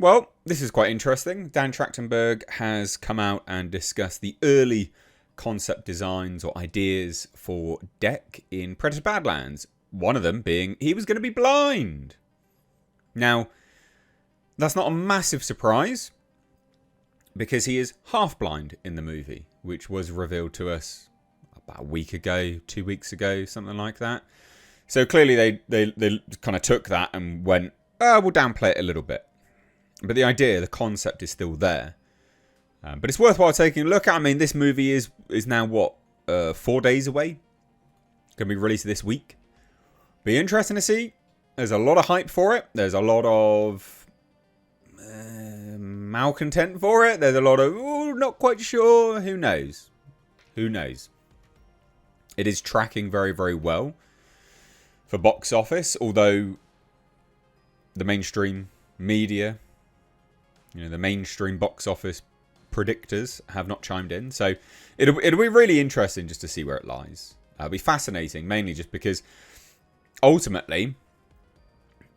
Well, this is quite interesting. Dan Trachtenberg has come out and discussed the early concept designs or ideas for Deck in Predator Badlands. One of them being he was going to be blind. Now, that's not a massive surprise because he is half blind in the movie, which was revealed to us about a week ago, 2 weeks ago, something like that. So clearly they kind of took that and went, oh, we'll downplay it a little bit. But the idea, the concept is still there. But it's worthwhile taking a look at. I mean, this movie is now, 4 days away? Going to be released this week. Be interesting to see. There's a lot of hype for it. There's a lot of malcontent for it. There's a lot of, not quite sure. Who knows? Who knows? It is tracking very, very well for box office, although the mainstream media, the mainstream box office predictors have not chimed in. So it'll be really interesting just to see where it lies. It'll be fascinating, mainly just because ultimately,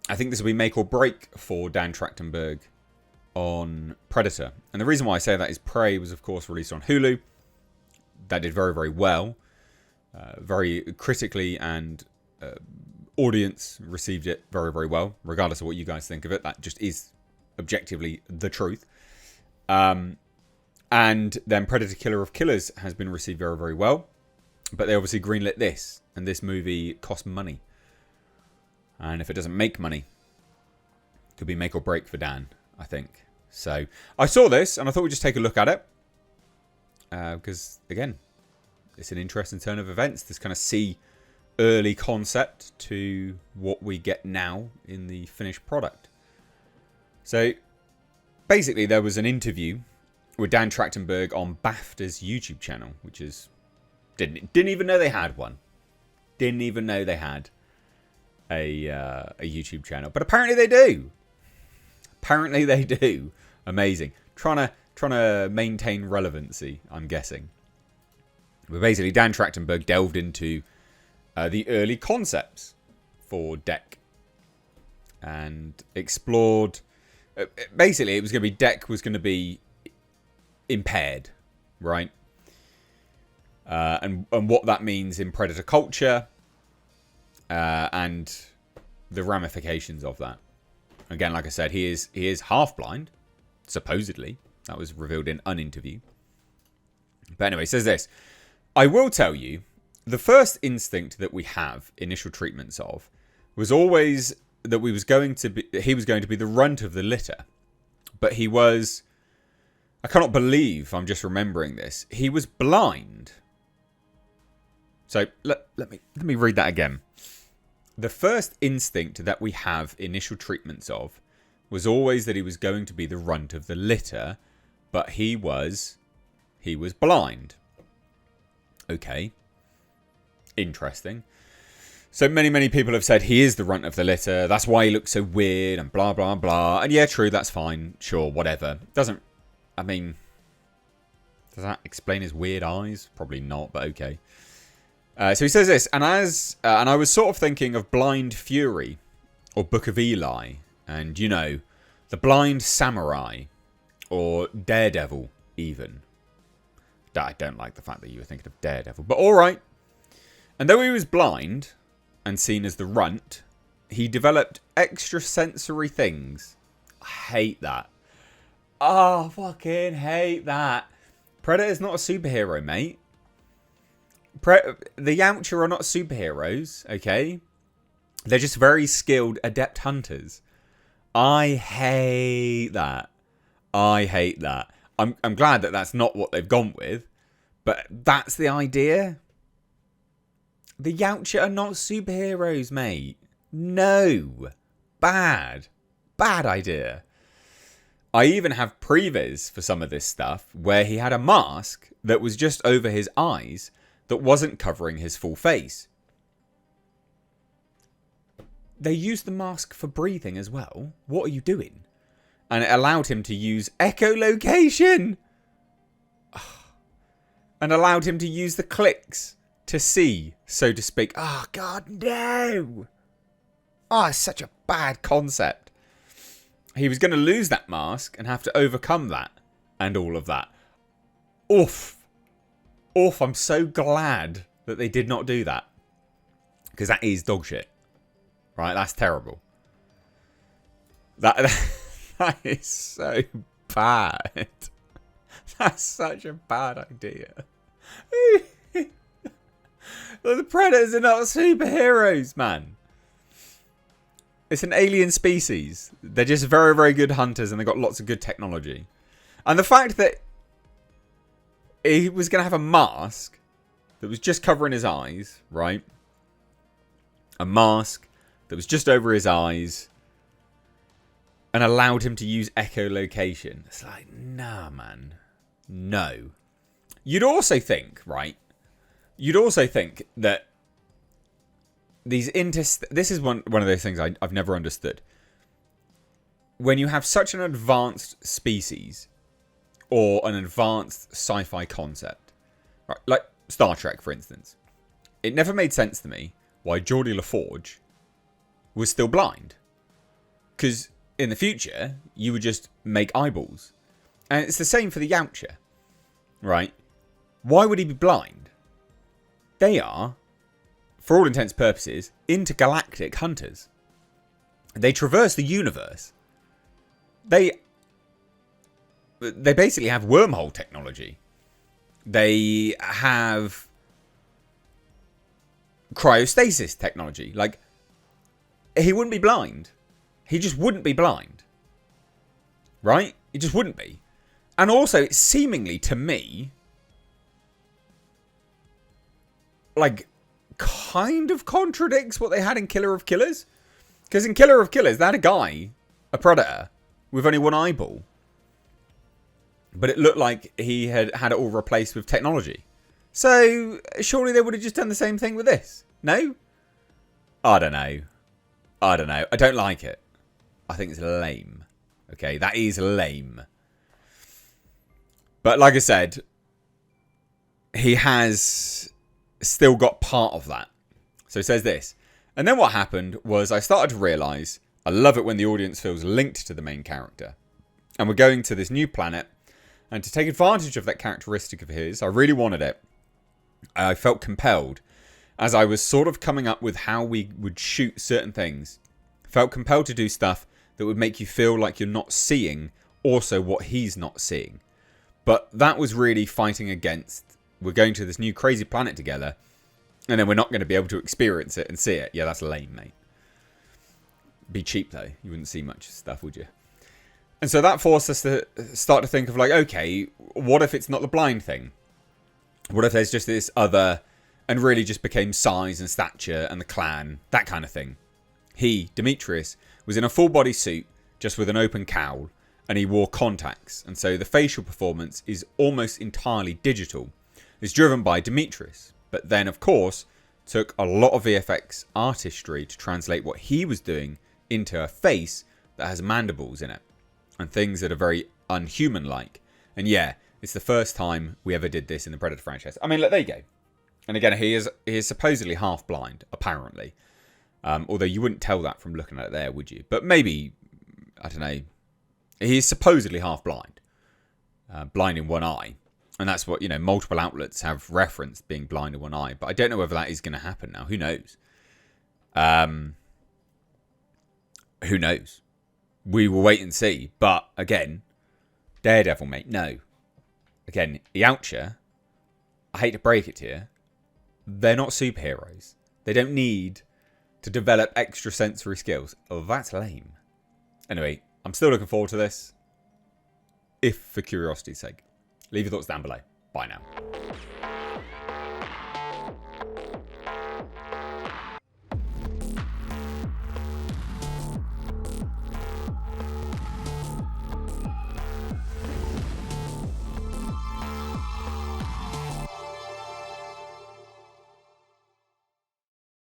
I think this will be make or break for Dan Trachtenberg on Predator. And the reason why I say that is Prey was, of course, released on Hulu. That did very, very well. Very critically, and audience received it very, very well. Regardless of what you guys think of it, that just is objectively the truth. And then Predator Killer of Killers has been received very, very well. But they obviously greenlit this. And this movie cost money. And if it doesn't make money, it could be make or break for Dan, I think. So I saw this and I thought we'd just take a look at it. Because, again, it's an interesting turn of events. This kind of see early concept to what we get now in the finished product. So basically there was an interview with Dan Trachtenberg on BAFTA's YouTube channel, which is didn't even know they had one. Didn't even know they had a YouTube channel, but apparently they do. Apparently they do. Amazing. Trying to maintain relevancy, I'm guessing. But basically, Dan Trachtenberg delved into the early concepts for Deck and explored. Basically, it was going to be Deck was going to be impaired, right? And what that means in Predator culture. And the ramifications of that. Again, like I said, he is half blind, supposedly. That was revealed in an interview. But anyway, it says this. I will tell you, the first instinct that we have initial treatments of was always that he was going to be the runt of the litter. But he was, I cannot believe I'm just remembering this. He was blind. So let me read that again. The first instinct that we have initial treatments of was always that he was going to be the runt of the litter, but he was blind. Okay. Interesting. So many people have said he is the runt of the litter. That's why he looks so weird and blah, blah, blah. And yeah, true, that's fine. Sure, whatever. Does that explain his weird eyes? Probably not, but okay. So he says this, and I was sort of thinking of Blind Fury or Book of Eli, and the Blind Samurai or Daredevil even. I don't like the fact that you were thinking of Daredevil, but all right. And though he was blind and seen as the runt, he developed extrasensory things. I hate that. Oh, fucking hate that. Predator's not a superhero, mate. The Yautja are not superheroes, okay? They're just very skilled, adept hunters. I hate that. I'm glad that that's not what they've gone with, but that's the idea. The Yautja are not superheroes, mate. No. Bad idea. I even have previs for some of this stuff where he had a mask that was just over his eyes that wasn't covering his full face. They used the mask for breathing as well. What are you doing? And it allowed him to use echolocation. And allowed him to use the clicks to see, so to speak. Oh, God, no. Oh, it's such a bad concept. he was going to lose that mask and have to overcome that and all of that. Oof. Oof, I'm so glad that they did not do that. Because that is dog shit. Right, that's terrible. That is so bad. That's such a bad idea. The Predators are not superheroes, man. It's an alien species. They're just very, very good hunters and they've got lots of good technology. And the fact that he was going to have a mask that was just covering his eyes, right? A mask that was just over his eyes and allowed him to use echolocation. It's like, nah, man. No. You'd also think, right? You'd also think that these this is one of those things I've never understood. When you have such an advanced species or an advanced sci-fi concept, right, like Star Trek, for instance, it never made sense to me why Geordie LaForge was still blind. Because in the future, you would just make eyeballs. And it's the same for the Yautja, right? Why would he be blind? They are, for all intents and purposes, intergalactic hunters. They traverse the universe. They basically have wormhole technology. They have cryostasis technology. Like, he wouldn't be blind. He just wouldn't be blind. Right? He just wouldn't be. And also, it seemingly, to me, like, kind of contradicts what they had in Killer of Killers. Because in Killer of Killers, they had a guy, a predator, with only one eyeball. But it looked like he had it all replaced with technology. So, surely they would have just done the same thing with this. No? I don't know. I don't like it. I think it's lame. Okay, that is lame. But like I said, he has still got part of that. So it says this. And then what happened was I started to realise I love it when the audience feels linked to the main character. And we're going to this new planet. And to take advantage of that characteristic of his, I really wanted it. I felt compelled. As I was sort of coming up with how we would shoot certain things. Felt compelled to do stuff that would make you feel like you're not seeing also what he's not seeing. But that was really fighting against, we're going to this new crazy planet together, and then we're not going to be able to experience it and see it. Yeah, that's lame, mate. Be cheap, though. You wouldn't see much stuff, would you? And so that forced us to start to think of, like, okay, what if it's not the blind thing? What if there's just this other, and really just became size and stature and the clan, that kind of thing. He, Demetrius, was in a full body suit, just with an open cowl, and he wore contacts, and so the facial performance is almost entirely digital. It's driven by Demetrius, but then, of course, took a lot of VFX artistry to translate what he was doing into a face that has mandibles in it, and things that are very unhuman-like. And yeah, it's the first time we ever did this in the Predator franchise. I mean, look, there you go. And again, he is supposedly half blind, apparently. Although you wouldn't tell that from looking at it there, would you? But maybe, I don't know. He's supposedly half blind. Blind in one eye. And that's what, multiple outlets have referenced being blind in one eye. But I don't know whether that is going to happen now. Who knows? Who knows? We will wait and see. But, again, Daredevil, mate, no. Again, Yautja, I hate to break it to you, they're not superheroes. They don't need to develop extrasensory skills. Oh, that's lame. Anyway, I'm still looking forward to this. If for curiosity's sake. Leave your thoughts down below. Bye now.